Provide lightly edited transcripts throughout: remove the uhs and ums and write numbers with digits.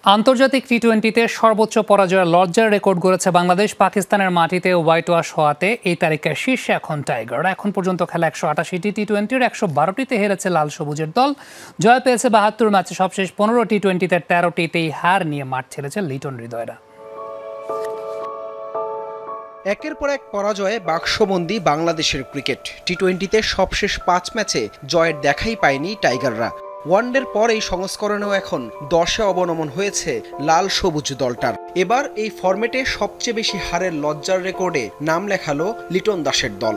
আন্তর্জাতিক টি-20তে সর্বোচ্চ পরাজয়ের লজ্জার রেকর্ড গড়েছে বাংলাদেশ। পাকিস্তানের মাটিতে হোয়াইট ওয়াশ হওয়াতে এই তালিকায় শীর্ষে এখন টাইগার। এখন পর্যন্ত খেলা ১৮৮টি টি-20-র ১১২টিতে হেরেছে লাল সবুজের দল। জয় পেয়েছে ৭২ ম্যাচে, সবশেষ ১৫ টি-20তে ১৩টিতেই হার নিয়ে মাঠ ছেড়েছে লিটন হৃদয়রা। একের পর এক পরাজয়ে বাক্সবন্দি বাংলাদেশের ক্রিকেট। টি-20তে সবশেষ ৫ ম্যাচে জয়ের দেখাই পায়নি টাইগাররা। ওয়ানডের পর এই সংস্করণেও এখন ১০-এ অবনমন হয়েছে লাল সবুজ দলটার। এবার এই ফরম্যাটে সবচেয়ে বেশি হারের লজ্জার রেকর্ডে নাম লেখালো লিটন দাসের দল।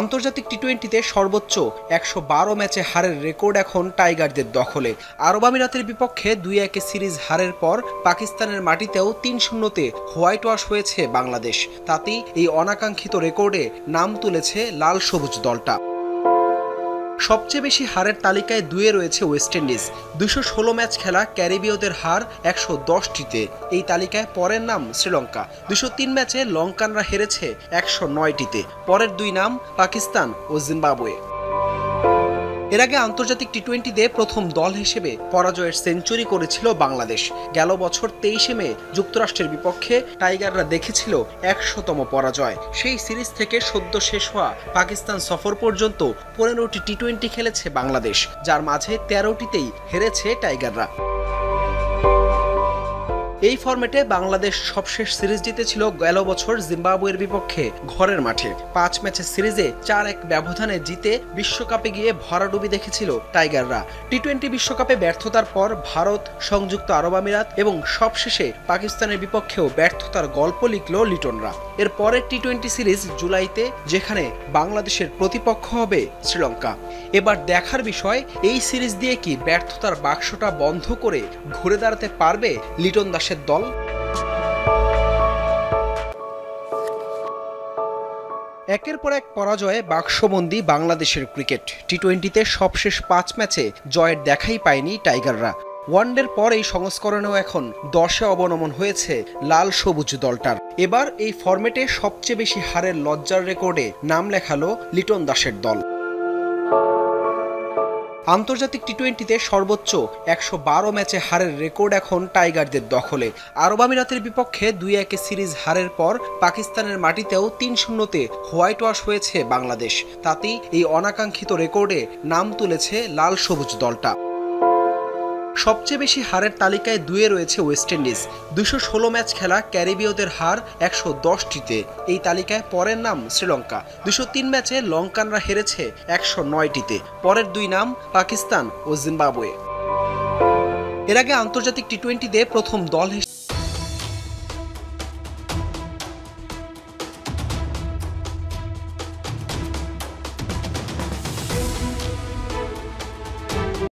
আন্তর্জাতিক টি-20তে সর্বোচ্চ ১১২ ম্যাচে হারের রেকর্ড এখন টাইগারদের দখলে। আরব আমিরাতের বিপক্ষে ২-১ সিরিজ হারের পর পাকিস্তানের মাটিতেও ৩-০তে হোয়াইট ওয়াশ হয়েছে বাংলাদেশ। তাতেই এই অনাকাঙ্ক্ষিত রেকর্ডে নাম তুলেছে লাল সবুজ দলটা। সবচেয়ে বেশি হারের তালিকায় ২-এ রয়েছে ওয়েস্ট ইন্ডিজ। ২১৬ ম্যাচ খেলা ক্যারিবীয়দের হার ১১০টিতে। এই তালিকায় পরের নাম শ্রীলঙ্কা। ২০৩ ম্যাচে লঙ্কানরা হেরেছে ১০৯টিতে। পরের দুই নাম পাকিস্তান ও জিম্বাবুয়ে। এর আগে আন্তর্জাতিক টি-20তে প্রথম দল হিসেবে পরাজয়ের সেঞ্চুরি করেছিল বাংলাদেশ। গেল বছর ২৩শে মে যুক্তরাষ্ট্রের বিপক্ষে টাইগাররা দেখেছিল ১০০তম পরাজয়। সেই সিরিজ থেকে সদ্য শেষ হওয়া পাকিস্তান সফর পর্যন্ত ১৫টি টি-20 খেলেছে বাংলাদেশ, যার মাঝে ১৩টিতেই হেরেছে টাইগাররা। এই ফরম্যাটে বাংলাদেশ সবশেষ সিরিজ জিতেছিল গেল বছর জিম্বাবুয়ের বিপক্ষে ঘরের মাঠে। ৫ ম্যাচের সিরিজে ৪-১ ব্যবধানে জিতে বিশ্বকাপে গিয়ে ভরাডুবি দেখেছিল টাইগাররা। টি-20 বিশ্বকাপে ব্যর্থতার পর ভারত, সংযুক্ত আরব আমিরাত এবং সবশেষে পাকিস্তানের বিপক্ষেও ব্যর্থতার গল্প লিখল লিটনরা। এর পরের টি-20 সিরিজ জুলাইতে, যেখানে বাংলাদেশের প্রতিপক্ষ হবে শ্রীলঙ্কা। এবার দেখার বিষয়, এই সিরিজ দিয়ে কি ব্যর্থতার বাক্সটা বন্ধ করে ঘুরে দাঁড়াতে পারবে লিটন দাস দল? একের পর এক পরাজয়ে বাক্সবন্দি বাংলাদেশের ক্রিকেট। টি-20তে সবশেষ ৫ ম্যাচে জয়ের দেখাই পায়নি টাইগাররা। ওয়ানডের পর এই সংস্করণেও এখন ১০-এ অবনমন হয়েছে লাল সবুজ দলটার। এবার এই ফরম্যাটে সবচেয়ে বেশি হারের লজ্জার রেকর্ডে নাম লেখালো লিটন দাসের দল। আন্তর্জাতিক টি-20তে সর্বোচ্চ ১১২ ম্যাচে হারের রেকর্ড এখন টাইগারদের দখলে। আরব আমিরাতের বিপক্ষে ২-১ সিরিজ হারের পর পাকিস্তানের মাটিতেও ৩-০তে হোয়াইট ওয়াশ হয়েছে বাংলাদেশ। তাতেই এই অনাকাঙ্ক্ষিত রেকর্ডে নাম তুলেছে লাল সবুজ দলটা। সবচেয়ে বেশি হারের তালিকায় ২-এ রয়েছে ওয়েস্ট ইন্ডিজ। ২১৬ ম্যাচ খেলা ক্যারিবীয়দের হার ১১০টিতে। এই তালিকায় পরের নাম শ্রীলঙ্কা। ২০৩ ম্যাচে লঙ্কানরা হেরেছে ১০৯টিতে। পরের দুই নাম পাকিস্তান ও জিম্বাবুয়ে। এর আগে আন্তর্জাতিক টি-20তে প্রথম দল হিসেবে